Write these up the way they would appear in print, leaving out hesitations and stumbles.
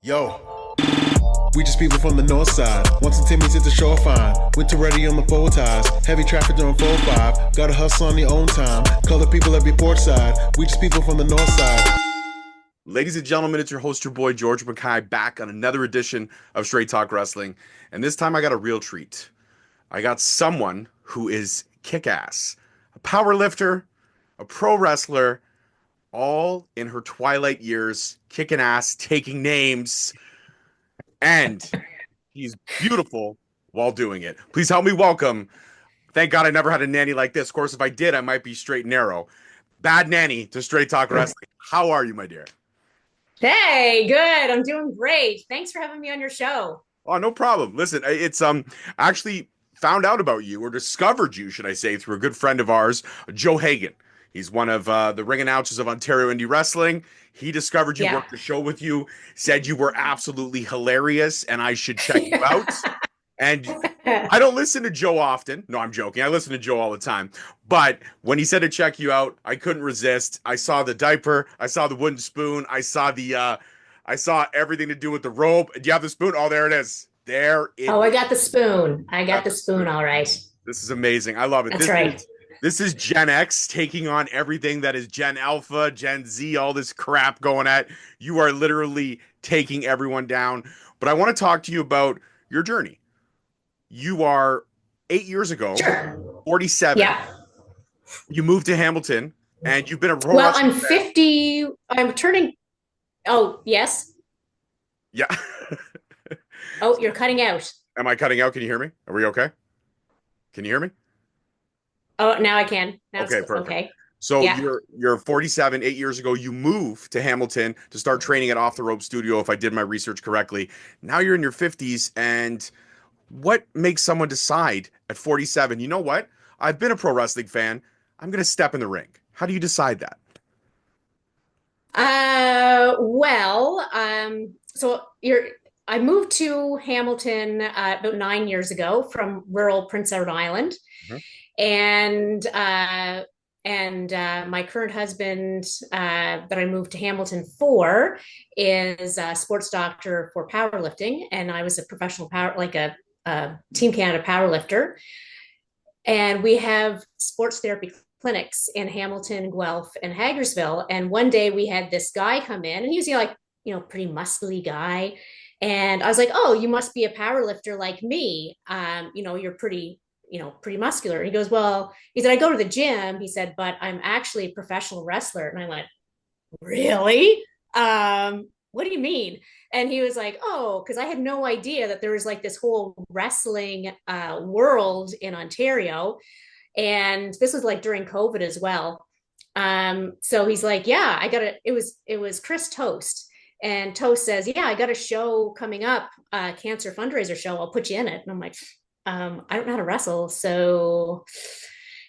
Yo, we just people from the north side. Once and Timmy's at the shore fine. Winter ready on the four ties. Heavy traffic during 4-5. Gotta hustle on your own time. Color people every port side. We just people from the north side. Ladies and gentlemen, it's your host, your boy, George Mackay, back on another edition of Straight Talk Wrestling. And this time I got a real treat. I got someone who is kick-ass. A power lifter, a pro wrestler, all in her twilight years, kicking ass, taking names, and he's beautiful while doing it. Please help me welcome. Thank God I never had a nanny like this. Of course, if I did, I might be straight and narrow. Bad nanny to Straight Talk Wrestling. How are you, my dear? Hey, good. I'm doing great. Thanks for having me on your show. Oh, no problem. Listen, it's actually found out about you, or discovered you, should I say, through a good friend of ours, Joe Hagan. He's one of the ring announcers of Ontario Indie Wrestling. He discovered you, Yeah. worked the show with you, said you were absolutely hilarious, and I should check you out. And I don't listen to Joe often. No, I'm joking. I listen to Joe all the time. But when he said to check you out, I couldn't resist. I saw the diaper. I saw the wooden spoon. I saw everything to do with the rope. Do you have the spoon? Oh, there it is. There it Oh, I is. got the spoon. I got Got the the spoon. spoon. All right. This is amazing. I love it. That's right. This is Gen X taking on everything that is Gen Alpha, Gen Z, all this crap going at. You are literally taking everyone down. But I want to talk to you about your journey. You are 8 years ago, Sure. 47. Yeah. You moved to Hamilton and you've been a pro Well, wrestling I'm fan. 50. I'm turning. Oh, yes. Yeah. Oh, you're cutting out. Am I cutting out? Can you hear me? Are we okay? Can you hear me? Oh, now I can. Now it's Okay, perfect. okay. So Yeah. you're 47, 8 years ago, you moved to Hamilton to start training at Off the Rope Studio, if I did my research correctly. Now you're in your 50s, and what makes someone decide at 47, you know what? I've been a pro wrestling fan. I'm gonna step in the ring. How do you decide that? So I moved to Hamilton about 9 years ago from rural Prince Edward Island. Mhm. And my current husband that I moved to Hamilton for is a sports doctor for powerlifting, and I was a professional a Team Canada powerlifter. And we have sports therapy clinics in Hamilton, Guelph, and Hagersville. And one day we had this guy come in, and he was pretty muscly guy. And I was like, "Oh, you must be a power lifter like me. You're pretty muscular." And he goes, "Well," he said, "I go to the gym." He said, "But I'm actually a professional wrestler." And I went, "Really? What do you mean?" And he was like, "Oh, because I had no idea that there was like this whole wrestling world in Ontario." And this was like during COVID as well. So he's like, "Yeah, I got it was Chris Toast." And Toast says, "Yeah, I got a show coming up, cancer fundraiser show. I'll put you in it." And I'm like, "I don't know how to wrestle." So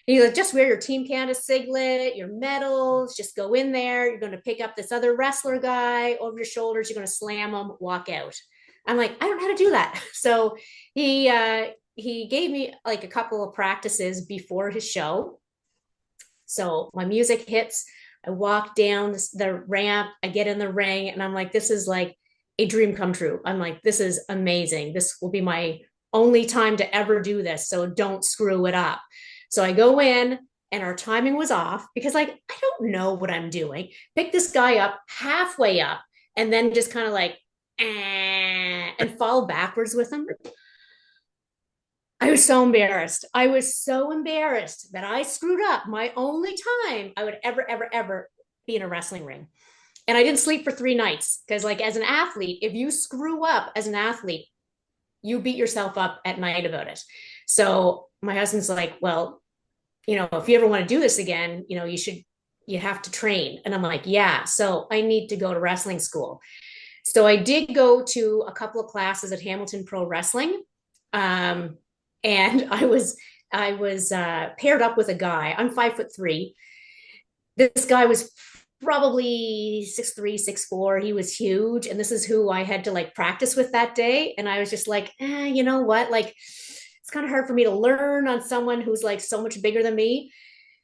he's like, "Just wear your Team Canada singlet, your medals, just go in there. You're going to pick up this other wrestler guy over your shoulders. You're going to slam him, walk out." I'm like, "I don't know how to do that." So he gave me like a couple of practices before his show. So my music hits, I walk down the ramp, I get in the ring, and I'm like, "This is like a dream come true." I'm like, "This is amazing. This will be my only time to ever do this. So don't screw it up." So I go in, and our timing was off because, like, I don't know what I'm doing. Pick this guy up halfway up and then just kind of like, and fall backwards with him. I was so embarrassed. I was so embarrassed that I screwed up my only time I would ever, ever, ever be in a wrestling ring. And I didn't sleep for 3 nights because, like, as an athlete, if you screw up as an athlete, you beat yourself up at night about it. So my husband's like, "Well, if you ever want to do this again, you have to train." And I'm like, "Yeah." So I need to go to wrestling school. So I did go to a couple of classes at Hamilton Pro Wrestling. And I was paired up with a guy. I'm 5'3". This guy was probably 6'3", 6'4". He was huge. And this is who I had to like practice with that day. And I was just like, you know what? Like, it's kind of hard for me to learn on someone who's like so much bigger than me.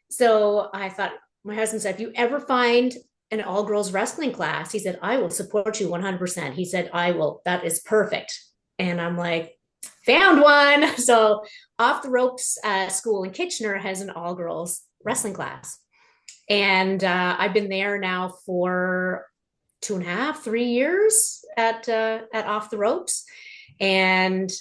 So I thought, my husband said, "If you ever find an all girls wrestling class. He said, I will support you 100%. He said, I will. That is perfect. And I'm like, found one. So Off the Ropes School in Kitchener has an all girls wrestling class. And I've been there now for 2.5, 3 years at Off the Ropes. And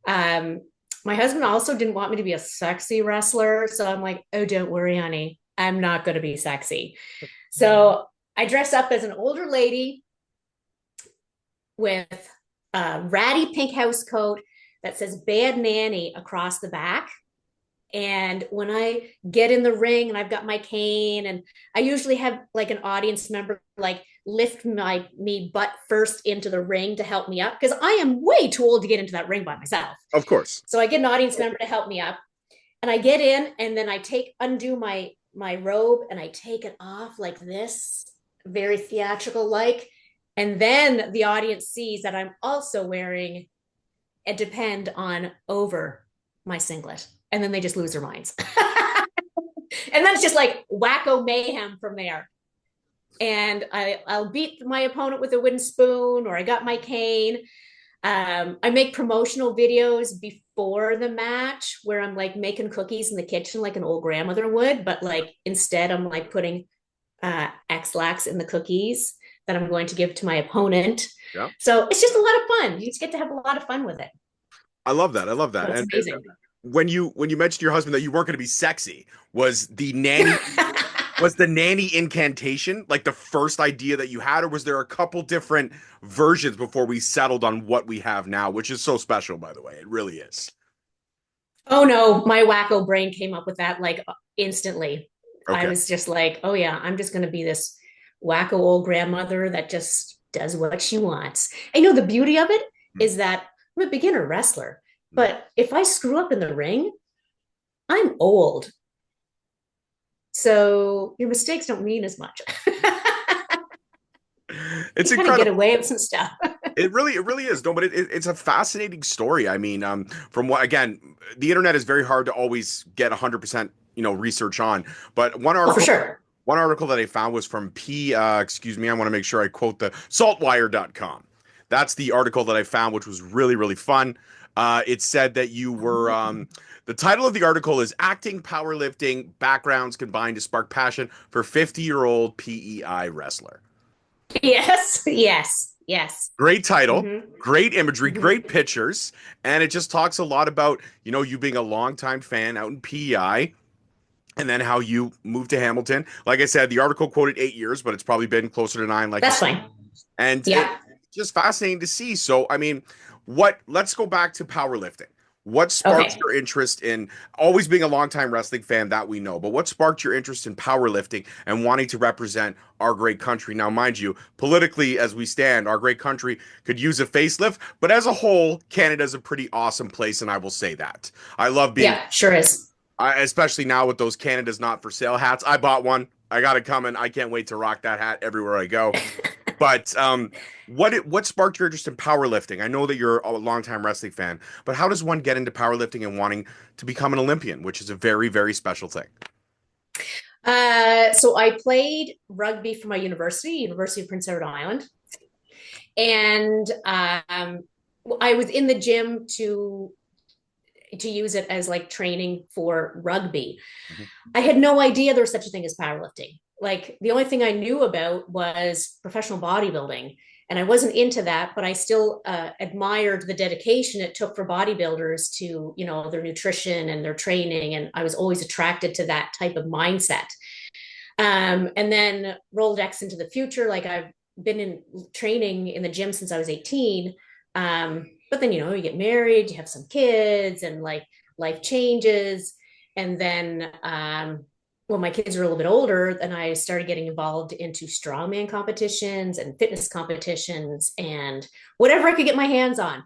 my husband also didn't want me to be a sexy wrestler. So I'm like, oh, don't worry, honey. I'm not going to be sexy. So I dress up as an older lady with a ratty pink house coat that says Bad Nanny across the back. And when I get in the ring and I've got my cane, and I usually have like an audience member like lift me butt first into the ring to help me up, because I am way too old to get into that ring by myself. Of course. So I get an audience member to help me up, and I get in, and then I undo my robe, and I take it off like this, very theatrical like. And then the audience sees that I'm also wearing a Depend on over my singlet. And then they just lose their minds. And then it's just like wacko mayhem from there. And I'll beat my opponent with a wooden spoon, or I got my cane. I make promotional videos before the match where I'm like making cookies in the kitchen like an old grandmother would, but like instead I'm like putting X-Lax in the cookies that I'm going to give to my opponent. Yeah. So it's just a lot of fun. You just get to have a lot of fun with it. I love that. I love that. It's amazing. When you mentioned to your husband that you weren't going to be sexy, was the nanny was the nanny incantation like the first idea that you had, or was there a couple different versions before we settled on what we have now, which is so special, by the way? It really is. Oh no, my wacko brain came up with that like instantly. Okay. I was just like, oh yeah, I'm just going to be this wacko old grandmother that just does what she wants. And you know, the beauty of it is that I'm a beginner wrestler, but if I screw up in the ring, I'm old. So your mistakes don't mean as much. It's you incredible. Get away with some stuff. It really is. No, but it's a fascinating story. I mean, from what, again, the internet is very hard to always get 100%, research on. But one article, for sure. One article that I found was from I want to make sure I quote the saltwire.com. That's the article that I found, which was really, really fun. It said that you were, the title of the article is Acting, Powerlifting, Backgrounds Combined to Spark Passion for 50-Year-Old PEI Wrestler. Yes. Great title, great imagery, great pictures. And it just talks a lot about, you being a longtime fan out in PEI. And then how you moved to Hamilton. Like I said, the article quoted 8 years, but it's probably been closer to 9. Like that's fine. And it's just fascinating to see. So, I mean, let's go back to powerlifting. What sparked your interest in always being a longtime wrestling fan, that we know, but what sparked your interest in powerlifting and wanting to represent our great country? Now, mind you, politically as we stand, our great country could use a facelift, but as a whole, Canada is a pretty awesome place, and I will say that. I love being... Yeah, sure is. Especially now with those Canada's not for sale hats. I bought one. I got it coming. I can't wait to rock that hat everywhere I go. But what sparked your interest in powerlifting? I know that you're a longtime wrestling fan, but how does one get into powerlifting and wanting to become an Olympian, which is a very, very special thing? So I played rugby for my University of Prince Edward Island. And I was in the gym to use it as like training for rugby. I had no idea there was such a thing as powerlifting. Like the only thing I knew about was professional bodybuilding, and I wasn't into that, but I still admired the dedication it took for bodybuilders to, their nutrition and their training. And I was always attracted to that type of mindset. And then Rolodex into the future. Like I've been in training in the gym since I was 18. But then, you get married, you have some kids, and like life changes. And then, when my kids were a little bit older, then I started getting involved into strongman competitions and fitness competitions and whatever I could get my hands on.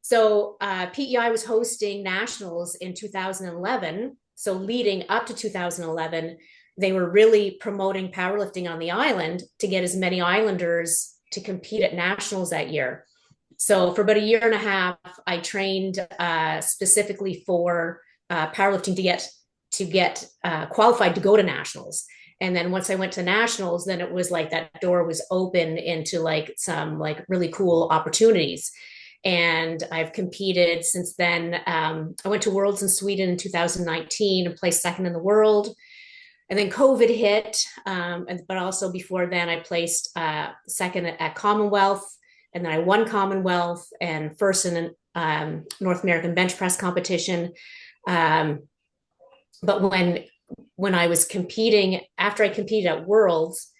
So PEI was hosting nationals in 2011. So leading up to 2011, they were really promoting powerlifting on the island to get as many islanders to compete at nationals that year. So for about a year and a half, I trained specifically for powerlifting to get qualified to go to nationals. And then once I went to nationals, then it was like that door was open into like some like really cool opportunities. And I've competed since then. I went to Worlds in Sweden in 2019 and placed second in the world. And then COVID hit, but also before then, I placed second at Commonwealth, and then I won Commonwealth and first in North American bench press competition. But when I was competing, after I competed at Worlds,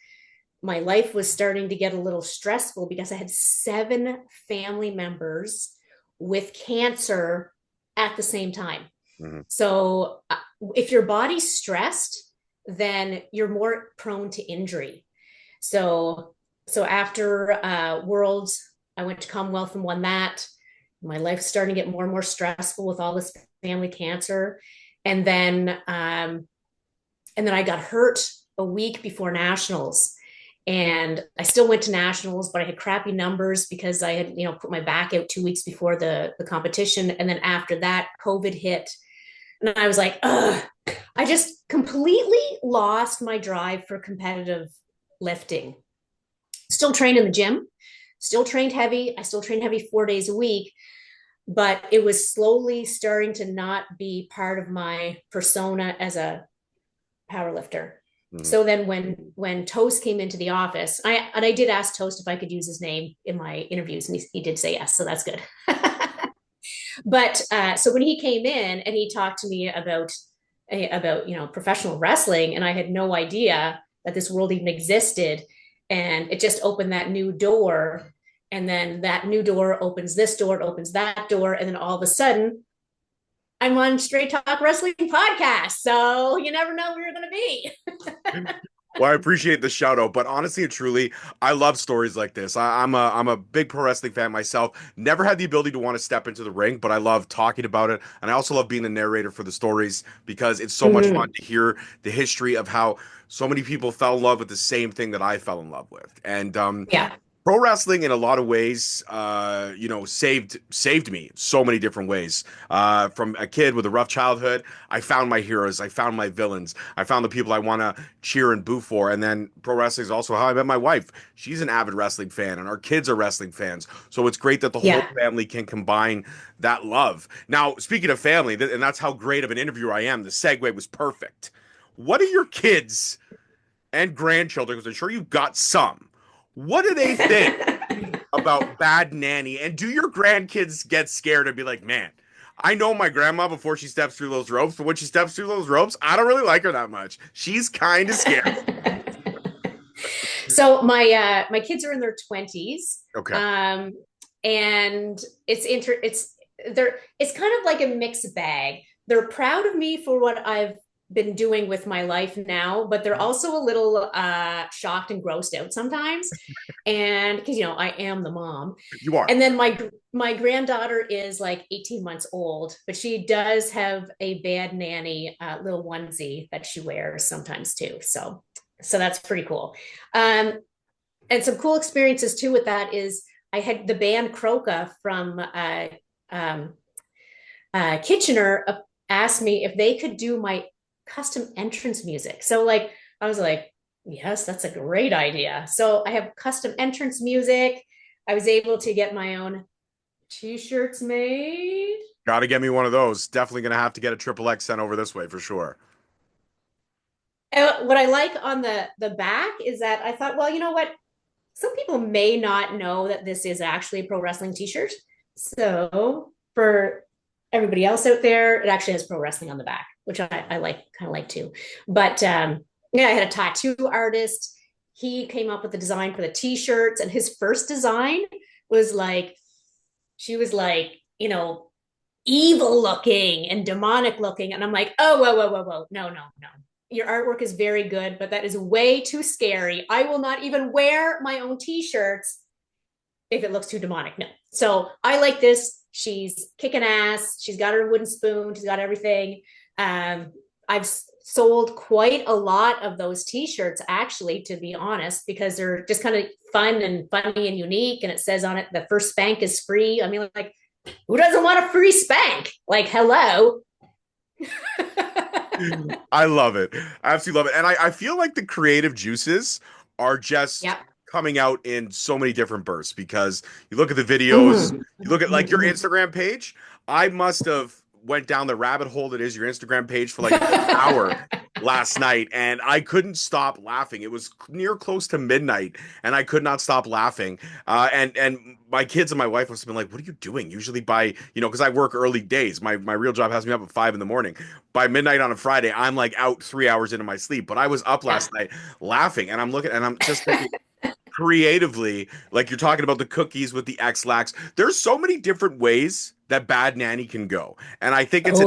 my life was starting to get a little stressful because I had 7 family members with cancer at the same time. Mm-hmm. So if your body's stressed, then you're more prone to injury. So after Worlds, I went to Commonwealth and won that. My life's starting to get more and more stressful with all this family cancer. And then I got hurt a week before nationals. And I still went to nationals, but I had crappy numbers because I had, put my back out 2 weeks before the competition. And then after that, COVID hit. And I was like, ugh, I just completely lost my drive for competitive lifting. Still trained in the gym, still trained heavy. I still trained heavy 4 days a week, but it was slowly starting to not be part of my persona as a powerlifter. Mm-hmm. So then when Toast came into the office, I did ask Toast if I could use his name in my interviews, and he did say yes, so that's good. But so when he came in and he talked to me about professional wrestling, and I had no idea that this world even existed, and it just opened that new door, and then that new door opens this door, it opens that door, and then all of a sudden I'm on Straight Talk Wrestling podcast. So you never know where you're going to be. Well, I appreciate the shout out, but honestly and truly, I love stories like this. I'm a big pro wrestling fan myself. Never had the ability to want to step into the ring, but I love talking about it. And I also love being the narrator for the stories because it's so much fun to hear the history of how so many people fell in love with the same thing that I fell in love with. And yeah. Pro wrestling, in a lot of ways, saved me so many different ways. From a kid with a rough childhood, I found my heroes, I found my villains, I found the people I want to cheer and boo for. And then pro wrestling is also how I met my wife. She's an avid wrestling fan, and our kids are wrestling fans. So it's great that the whole family can combine that love. Now, speaking of family, and that's how great of an interviewer I am, the segue was perfect. What are your kids and grandchildren, because I'm sure you've got some, what do they think about Bad Nanny? And do your grandkids get scared and be like, man, I know my grandma before she steps through those ropes, but when she steps through those ropes, I don't really like her that much. She's kind of scary. So my kids are in their 20s. Okay. And it's kind of like a mixed bag. They're proud of me for what I've been doing with my life now, but they're also a little shocked and grossed out sometimes. And because I am the mom. You are. And then my granddaughter is like 18 months old, but she does have a Bad Nanny little onesie that she wears sometimes too. So that's pretty cool. And some cool experiences too with that is I had the band Croca from Kitchener asked me if they could do my custom entrance music. So I was like, yes, that's a great idea. So I have custom entrance music. I was able to get my own t-shirts made. Got to get me one of those. Definitely going to have to get a XXX sent over this way for sure. What I like on the back is that I thought, well, you know what? Some people may not know that this is actually a pro wrestling t-shirt. So for everybody else out there, it actually has pro wrestling on the back, which I kind of like too. But I had a tattoo artist. He came up with the design for the t-shirts, and his first design was she was evil looking and demonic looking. And I'm like, oh, whoa. No. Your artwork is very good, but that is way too scary. I will not even wear my own t-shirts if it looks too demonic. No. So I like this. She's kicking ass. She's got her wooden spoon. She's got everything. I've sold quite a lot of those t-shirts, actually, to be honest, because they're just kind of fun and funny and unique. And it says on it, the first spank is free. I mean, who doesn't want a free spank? Hello. I love it. I absolutely love it. And I feel like the creative juices are just Yep. coming out in so many different bursts because you look at the videos, Mhm. you look at like your Mhm. Instagram page. I must have went down the rabbit hole that is your Instagram page for like a whole hour last night and I couldn't stop laughing. It was near close to midnight and I could not stop laughing. And my kids and my wife must have been like, "What are you doing?" Usually by, because I work early days. My real job has me up at 5 in the morning. By midnight on a Friday, I'm like out 3 hours into my sleep. But I was up Yeah. last night laughing, and I'm looking, and I'm just thinking creatively, like you're talking about the cookies with the X-Lax. There's so many different ways that Bad Nanny can go, and Oh, I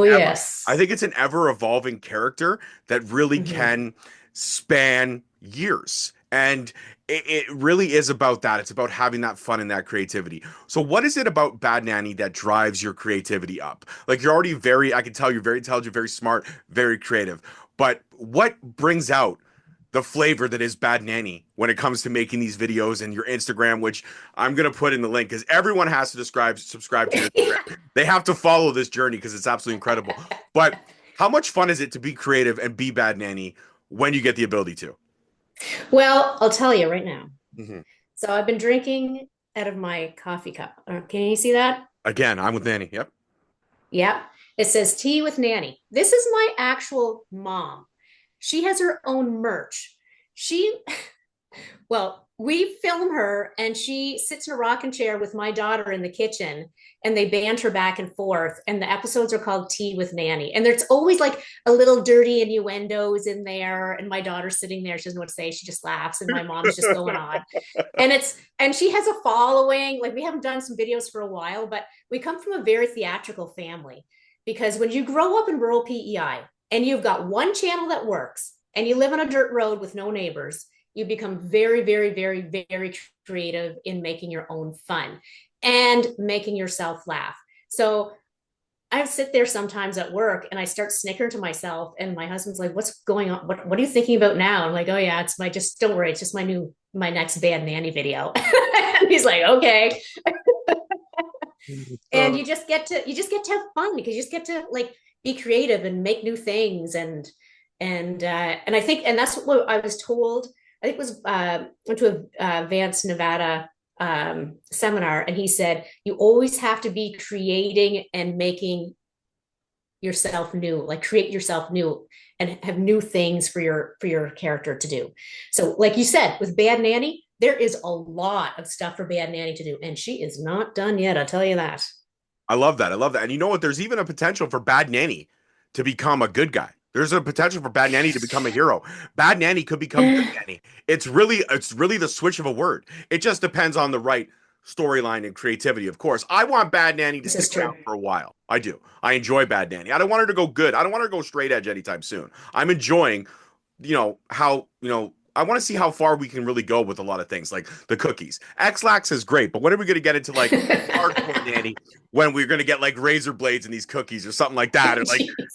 yes. think it's an ever evolving character that really Mhm. can span years. And it really is about that. It's about having that fun and that creativity. So, what is it about Bad Nanny that drives your creativity up? Like, you're already I can tell you're very intelligent, very smart, very creative. But what brings out the flavor that is Bad Nanny when it comes to making these videos and your Instagram, which I'm gonna put in the link because everyone has to subscribe to your Instagram. They have to follow this journey because it's absolutely incredible. But how much fun is it to be creative and be Bad Nanny when you get the ability to? Well, I'll tell you right now. Mhm. So I've been drinking out of my coffee cup. Can you see that? Again, I'm with Nanny. Yep. Yep. It says tea with Nanny. This is my actual mom. She has her own merch. She Well, we film her and she sits in a rocking chair with my daughter in the kitchen and they banter back and forth. And the episodes are called Tea with Nanny. And there's always like a little dirty innuendos in there. And my daughter's sitting there. She doesn't know what to say. She just laughs. And my mom's just going on. And she has a following. Like we haven't done some videos for a while, but we come from a very theatrical family because when you grow up in rural PEI and you've got one channel that works and you live on a dirt road with no neighbors, you become very, very, very, very creative in making your own fun and making yourself laugh. So I sit there sometimes at work and I start snickering to myself, and my husband's like, "What's going on? What are you thinking about now?" I'm like, "Oh yeah, it's my just don't worry, it's just my next Bad Nanny video." And he's like, "Okay." And Uh, you just get to have fun because you just get to like be creative and make new things and I think and that's what I was told. I think it was went to a Vance Nevada seminar, and he said you always have to be creating and making yourself new, like create yourself new and have new things for your character to do. So, like you said, with Bad Nanny, there is a lot of stuff for Bad Nanny to do, and she is not done yet. I'll tell you that. I love that. I love that. And you know what? There's even a potential for Bad Nanny to become a good guy. There's a potential for Bad Nanny to become a hero. Bad Nanny could become Good Nanny. It's really the switch of a word. It just depends on the right storyline and creativity, of course. I want Bad Nanny to This stick is around true. for a while. I do. I enjoy Bad Nanny. I don't want her to go good. I don't want her to go straight edge anytime soon. I'm enjoying how I want to see how far we can really go with a lot of things like the cookies. X-Lax is great, but when are we going to get into like hardcore Nanny when we're going to get like razor blades in these cookies or something like that,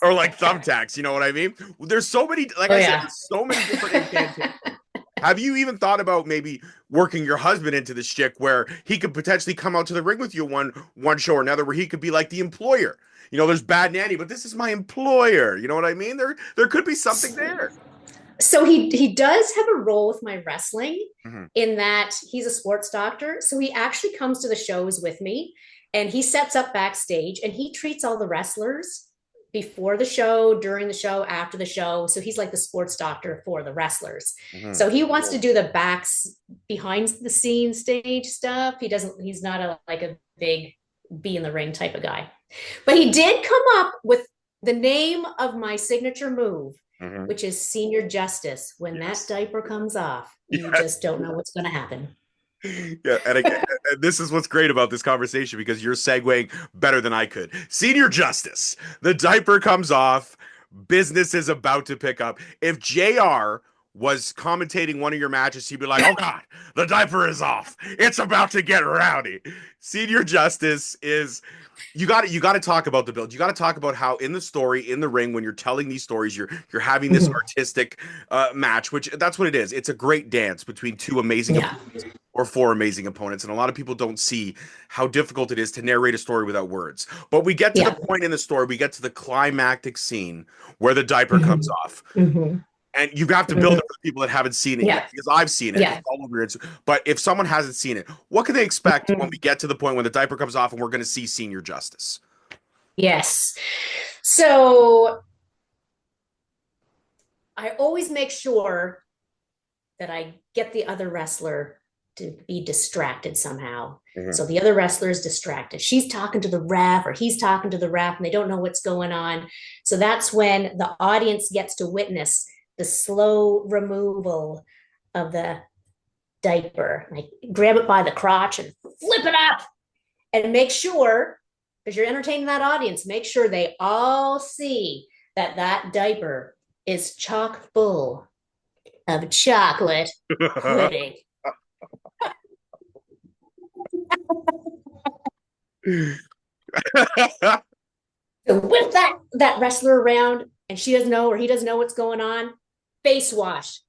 or like thumbtacks? You know what I mean? There's so many, like Oh I said, yeah. there's so many different incantations. Have you even thought about maybe working your husband into this chick where he could potentially come out to the ring with you one show or another, where he could be like the employer? There's Bad Nanny, but this is my employer. You know what I mean? There could be something there. So he does have a role with my wrestling Mhm. in that he's a sports doctor. So he actually comes to the shows with me and he sets up backstage and he treats all the wrestlers before the show, during the show, after the show. So he's like the sports doctor for the wrestlers. Mhm. So he wants to do the backs behind the scenes stage stuff. He's not like a big be in the ring type of guy. But he did come up with the name of my signature move, Mhm. which is senior justice. When that Yes. diaper comes off, you Yes. just don't know what's going to happen. Yeah, and again, this is what's great about this conversation because you're segueing better than I could. Senior justice. The diaper comes off. Business is about to pick up. If JR was commentating one of your matches, he'd be like, "Oh God, the diaper is off. It's about to get rowdy." Senior justice is you got to talk about the build. You got to talk about how in the story, in the ring, when you're telling these stories, you're having this Mhm. artistic match, which that's what it is. It's a great dance between two amazing Yeah. opponents. or four amazing opponents. And a lot of people don't see how difficult it is to narrate a story without words. But we get to the Yeah. point in the story, we get to the climactic scene where the diaper comes Hmm. off. Hmm. And you have to build Hmm. it for the people that haven't seen it yet, Yeah. because I've seen it. It's Yeah. all over it. But if someone hasn't seen it, what can they expect when we Mhm. get to the point when the diaper comes off and we're going to see senior justice? Yes. So I always make sure that I get the other wrestler to be distracted somehow. Mhm. So the other wrestler is distracted. She's talking to the ref or he's talking to the ref and they don't know what's going on. So that's when the audience gets to witness the slow removal of the diaper. Like grab it by the crotch and flip it up and make sure, because you're entertaining that audience, make sure they all see that that diaper is chock full of chocolate pudding. So whip that wrestler around, and she doesn't know or he doesn't know what's going on. Face wash,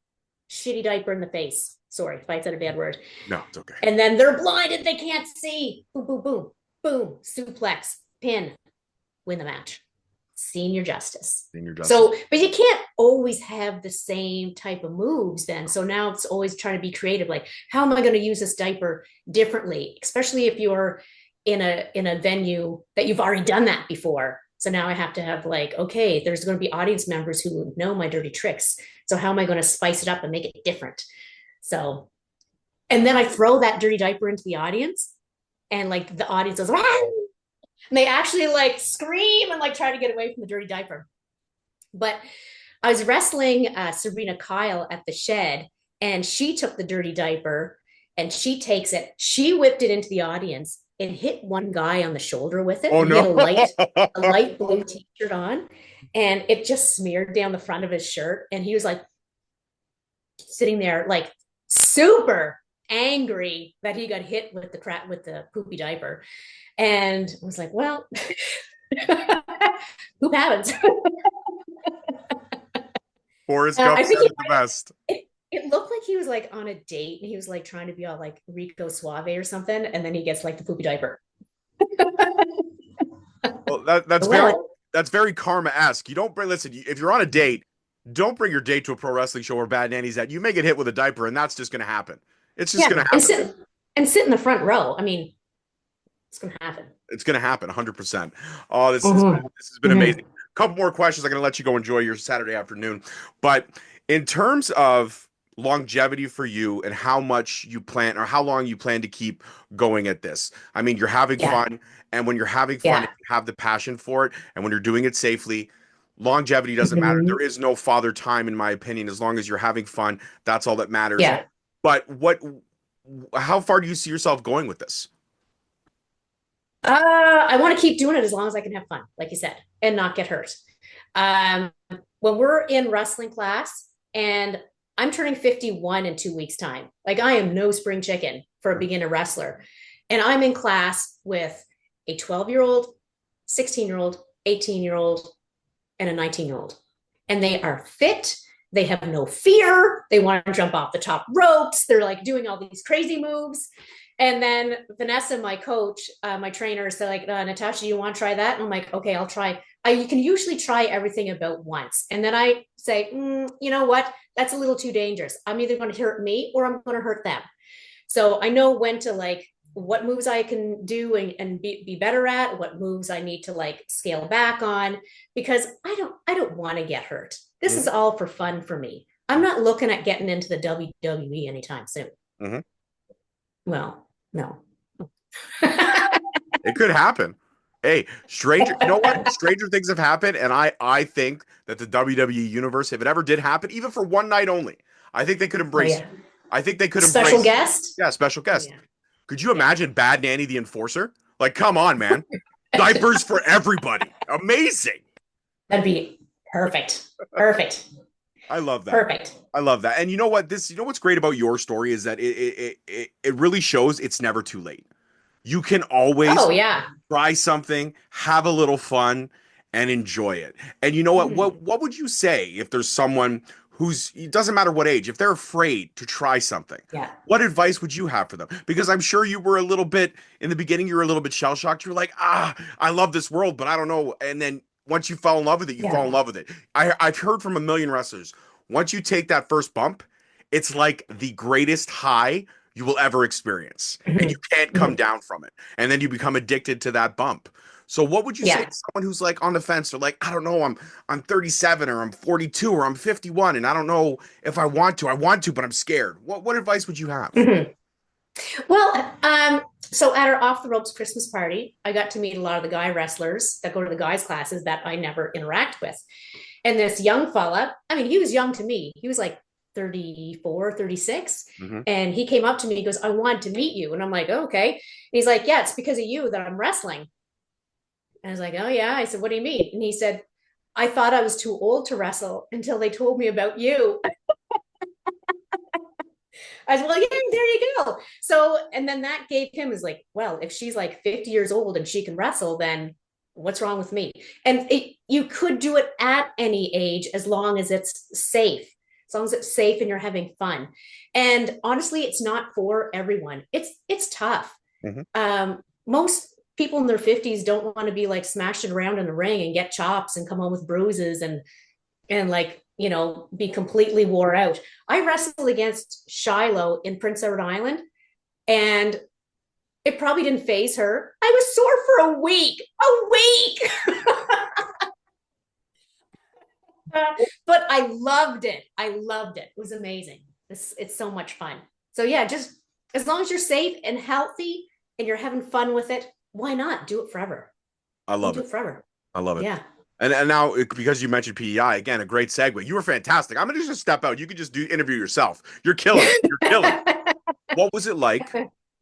shitty diaper in the face. Sorry if I said a bad word. No, it's okay. And then they're blinded; they can't see. Boom, boom, boom, boom. Suplex, pin, win the match. Senior justice. Senior justice. So, but you can't always have the same type of moves then. So now it's always trying to be creative. Like, how am I going to use this diaper differently? Especially if you're in a venue that you've already done that before. So now I have to have like, okay, there's going to be audience members who know my dirty tricks. So how am I going to spice it up and make it different? So, and then I throw that dirty diaper into the audience, and like the audience goes, "Ah!" And they actually like scream and like try to get away from the dirty diaper. But I was wrestling Sabrina Kyle at the shed, and she took the dirty diaper and she takes it. She whipped it into the audience and hit one guy on the shoulder with it. Oh And he had no. a light blue t-shirt on, and it just smeared down the front of his shirt. And he was like sitting there, like super angry that he got hit with the poopy diaper. And I was like, well, poop happens. Forrest Gump I said think it the best. it looked like he was like on a date and he was like trying to be all like Rico Suave or something, and then he gets like the poopy diaper. Well, that's very karma-esque. You don't bring listen, if you're on a date, don't bring your date to a pro wrestling show where Bad Nanny's at. You may get hit with a diaper, and that's just gonna happen. It's just gonna and happen. sit in the front row. I mean, it's gonna happen. It's gonna happen 100%. Oh, this Mhm. has been Mhm. amazing. Couple more questions. I'm gonna let you go enjoy your Saturday afternoon. But in terms of longevity for you and how much you plan or how long you plan to keep going at this. I mean, you're having Yeah. fun, and when you're having fun, Yeah. and you have the passion for it, and when you're doing it safely, longevity doesn't matter. Mhm. There is no father time, in my opinion. As long as you're having fun, that's all that matters. Yeah. But how far do you see yourself going with this? I want to keep doing it as long as I can have fun, like you said, and not get hurt. Um, when we're in wrestling class, and I'm turning 51 in 2 weeks' time, like I am no spring chicken for a beginner wrestler. And I'm in class with a 12-year-old, 16-year-old, 18-year-old, and a 19-year-old. And they are fit. They have no fear. They want to jump off the top ropes. They're like doing all these crazy moves. And then Vanessa, my coach, my trainer, said like, Natasha, you want to try that? And I'm like, okay, I'll try. You can usually try everything about once. And then I say, you know what? That's a little too dangerous. I'm either going to hurt me or I'm going to hurt them. So I know when to like, what moves I can do and be better at, what moves I need to like scale back on, because I don't want to get hurt. This is all for fun for me. I'm not looking at getting into the WWE anytime soon. Mhm. Well, no. It could happen. Hey, you know what? Stranger things have happened, and I think that the WWE universe, if it ever did happen, even for one night only, I think they could Oh, embrace. yeah. I think they could Special embrace. guest? Yeah, special Oh, guest. yeah. Could you imagine Bad Nanny the Enforcer? Like, come on, man. Diapers for everybody. Amazing. That'd be perfect. Perfect. I love that. Perfect. I love that. And you know what? You know what's great about your story is that it really shows it's never too late. You can always Oh, yeah. try something, have a little fun, and enjoy it. And you know what? Mhm. What would you say if there's someone who's, it doesn't matter what age, if they're afraid to try something, Yeah. what advice would you have for them? Because I'm sure you were a little bit in the beginning, you were a little bit shell shocked. You were like, I love this world, but I don't know. And then once you fall in love with it, you fall in Yeah. love with it. I've heard from a million wrestlers, once you take that first bump, it's like the greatest high you will ever experience, and you Mhm. can't come Mhm. down from it. And then you become addicted to that bump. So what would you say Yeah. to someone who's like on the fence or like, I don't know, I'm 37 or I'm 42 or I'm 51 and I don't know if I want to. I want to, but I'm scared. What advice would you have? Mhm. Well, so at our off the ropes Christmas party, I got to meet a lot of the guy wrestlers that go to the guys' classes that I never interact with. And this young fella, I mean, he was young to me. He was like 34, 36. Hmm. And he came up to me, he goes, I wanted to meet you. And I'm like, oh, okay. And he's like, yeah, it's because of you that I'm wrestling. And I was like, oh, yeah. I said, what do you mean? And he said, I thought I was too old to wrestle until they told me about you. I was well, yeah, there you go. So, and then that gave him is like, well, if she's like 50 years old and she can wrestle, then what's wrong with me? And you could do it at any age as long as it's safe, as long as it's safe and you're having fun. And honestly, it's not for everyone. It's tough. Hmm. Most people in their 50s don't want to be like smashing around in the ring and get chops and come home with bruises and like be completely wore out. I wrestled against Shiloh in Prince Edward Island, and it probably didn't phase her. I was sore for a week. But I loved it. It was amazing. It's so much fun. So yeah, just as long as you're safe and healthy and you're having fun with it, why not do it forever? I You love do it. it forever. I love it. Yeah. And now because you mentioned PEI again, a great segue. You were fantastic. I'm gonna just step out. You could just do interview yourself. You're killing it. You're killing it. What was it like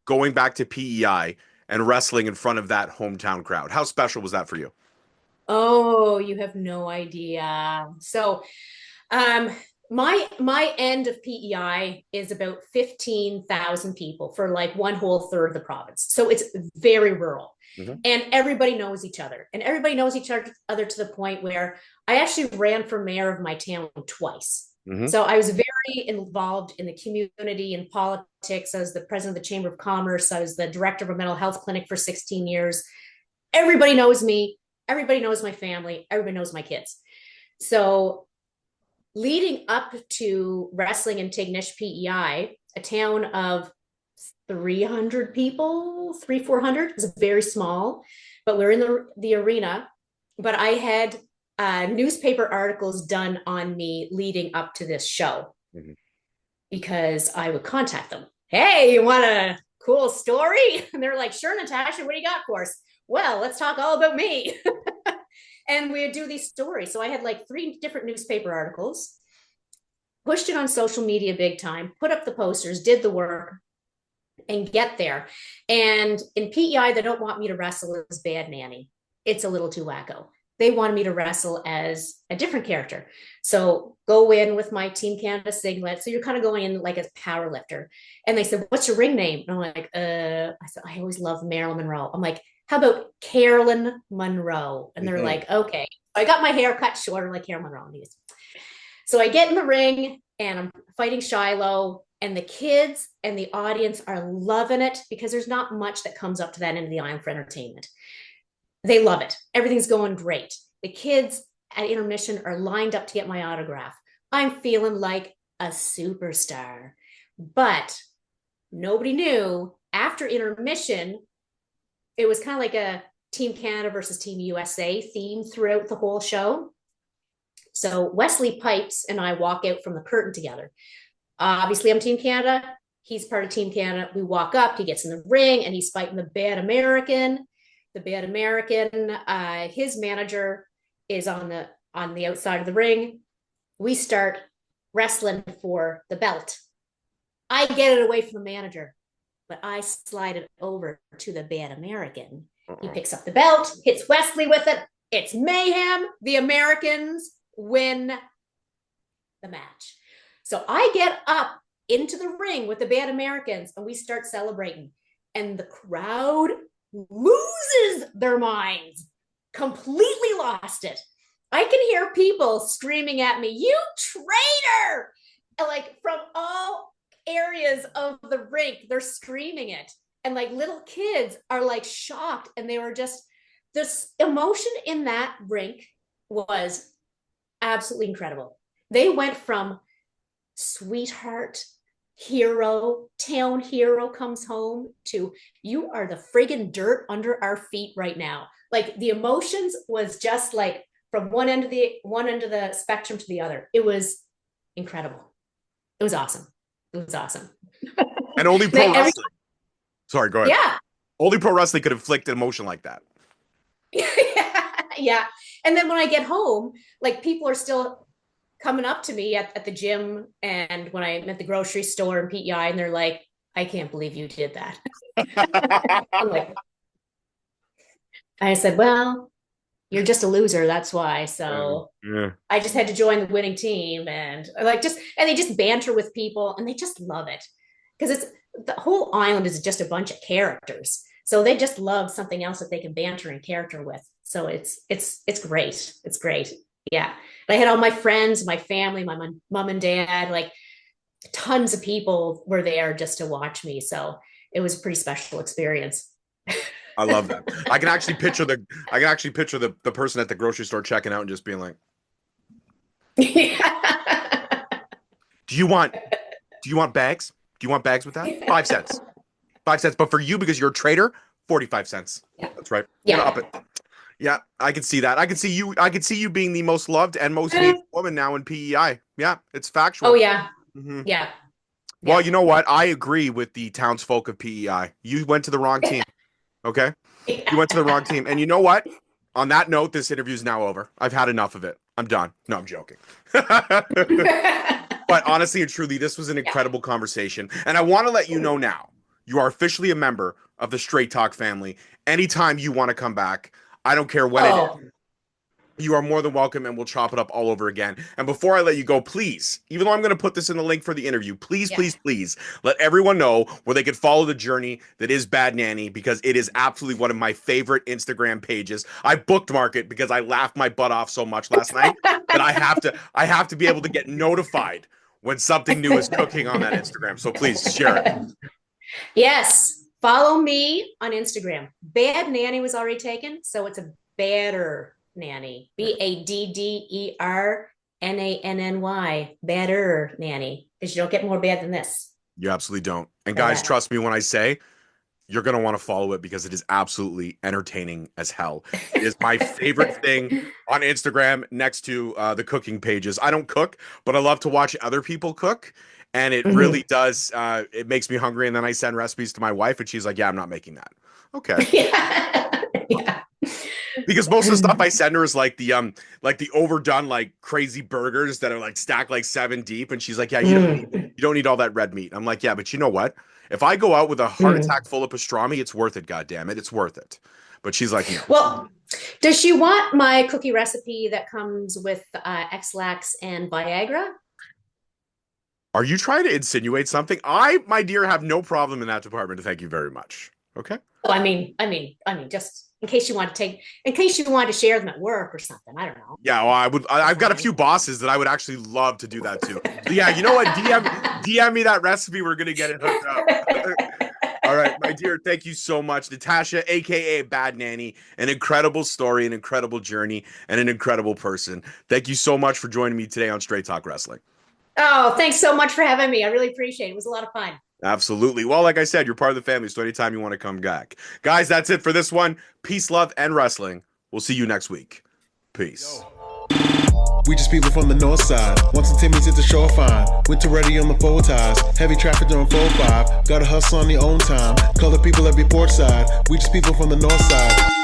going back to PEI and wrestling in front of that hometown crowd? How special was that for you? Oh, you have no idea. So, um, my end of PEI is about 15,000 people for like one whole third of the province. So it's very rural. Hmm. And everybody knows each other. And everybody knows each other to the point where I actually ran for mayor of my town twice. Hmm. So I was very involved in the community and politics. I was the president of the Chamber of Commerce. I was the director of a mental health clinic for 16 years. Everybody knows me. Everybody knows my family. Everybody knows my kids. So leading up to wrestling in Tignish, PEI, a town of 300 people, 400, it was very small, but we're in the arena. But I had newspaper articles done on me leading up to this show Hmm. because I would contact them. Hey, you want a cool story? And they're like, sure, Natasha, what do you got for us? Well, let's talk all about me. And we would do these stories. So I had like 3 different newspaper articles, pushed it on social media big time, put up the posters, did the work, and get there. And in PEI, they don't want me to wrestle as Bad Nanny. It's a little too wacko. They wanted me to wrestle as a different character. So go in with my Team Canada singlet. So you're kind of going in like a power lifter. And they said, what's your ring name? And I'm like, I said, I always love Marilyn Monroe. I'm like, how about Carolyn Monroe? And they're Hmm. like, okay. I got my hair cut shorter like Carolyn Monroe. So I get in the ring and I'm fighting Shiloh, and the kids and the audience are loving it because there's not much that comes up to that end of the island for entertainment. They love it. Everything's going great. The kids at intermission are lined up to get my autograph. I'm feeling like a superstar. But nobody knew after intermission, it was kind of like a Team Canada versus Team USA theme throughout the whole show. So Wesley Pipes and I walk out from the curtain together. Obviously, I'm Team Canada. He's part of Team Canada. We walk up, he gets in the ring, and he's fighting the Bad American. The Bad American, his manager is on the outside of the ring. We start wrestling for the belt. I get it away from the manager, but I slide it over to the Bad American. He picks up the belt, hits Wesley with it. It's mayhem. The Americans win the match. So I get up into the ring with the Bad Americans and we start celebrating. And the crowd loses their minds, completely lost it. I can hear people screaming at me, "You traitor!" And like from all areas of the rink, they're screaming it. And like little kids are like shocked. And they were just, this emotion in that rink was absolutely incredible. They went from sweetheart, hero, town hero comes home to you are the friggin' dirt under our feet right now. Like the emotions was just like from one end of the spectrum to the other. It was incredible. It was awesome. It was awesome. And only pro wrestling. Sorry, go ahead. Yeah. Only pro wrestling could inflict emotion like that. Yeah. And then when I get home, like people are still coming up to me at the gym and when I'm at the grocery store and PEI, and they're like, I can't believe you did that. I'm like, I said, well, you're just a loser. That's why. So yeah. I just had to join the winning team and like and they just banter with people and they just love it because it's the whole island is just a bunch of characters. So they just love something else that they can banter and character with. So it's great. It's great. Yeah. And I had all my friends, my family, my mom and dad, like tons of people were there just to watch me. So it was a pretty special experience. I love that. I can actually picture the person at the grocery store checking out and just being like, Yeah. Do you want bags? Do you want bags with that? 5 cents. 5 cents. But for you, because you're a trader, 45 cents. Yeah. That's right. Yeah. Up it. Yeah, I can see that. I can see you being the most loved and most hated woman now in PEI. Yeah, it's factual. Oh yeah. Mm-hmm. Yeah. Well, you know what? I agree with the townsfolk of PEI. You went to the wrong team. Okay? You went to the wrong team. And you know what? On that note, this interview is now over. I've had enough of it. I'm done. No, I'm joking. But honestly and truly, this was an incredible conversation. And I want to let you know now, you are officially a member of the Straight Talk family. Anytime you want to come back, I don't care when it is. You are more than welcome, and we'll chop it up all over again. And before I let you go, please, even though I'm going to put this in the link for the interview, please let everyone know where they could follow the journey that is Bad Nanny, because it is absolutely one of my favorite Instagram pages. I bookmark it because I laughed my butt off so much last night that I have to be able to get notified when something new is cooking on that Instagram. So please share it. Yes. Follow me on Instagram. Bad Nanny was already taken, so it's a Badder Nanny. BADDERNANNY. Badder Nanny. Because you don't get more bad than this. You absolutely don't. And guys, trust me when I say you're going to want to follow it because it is absolutely entertaining as hell. It is my favorite thing on Instagram next to the cooking pages. I don't cook, but I love to watch other people cook. And it really does. It makes me hungry. And then I send recipes to my wife and she's like, yeah, I'm not making that. Okay. Yeah. Because most of the stuff I send her is like the overdone, like crazy burgers that are like stacked like 7 deep. And she's like, yeah, you don't need all that red meat. I'm like, yeah, but you know what? If I go out with a heart attack full of pastrami, it's worth it. God damn it. It's worth it. But she's like, no. Well, does she want my cookie recipe that comes with X-Lax and Viagra? Are you trying to insinuate something? I, my dear, have no problem in that department. Thank you very much. Okay. Oh, I mean, just in case you want to share them at work or something. I don't know. Yeah, well, I've got a few bosses that I would actually love to do that too. But yeah, you know what? DM me that recipe. We're gonna get it hooked up. All right, my dear. Thank you so much, Natasha, aka Bad Nanny. An incredible story, an incredible journey, and an incredible person. Thank you so much for joining me today on Straight Talk Wrestling. Oh, thanks so much for having me. I really appreciate it. It was a lot of fun. Absolutely. Well, like I said, you're part of the family, so anytime you want to come back. Guys, that's it for this one. Peace, love, and wrestling. We'll see you next week. Peace. We just people from the north side. Once the Timmy's hit the shore fine. Winter ready on the full ties. Heavy traffic during 4-5. Gotta hustle on your own time. Color people every port side. We just people from the north side.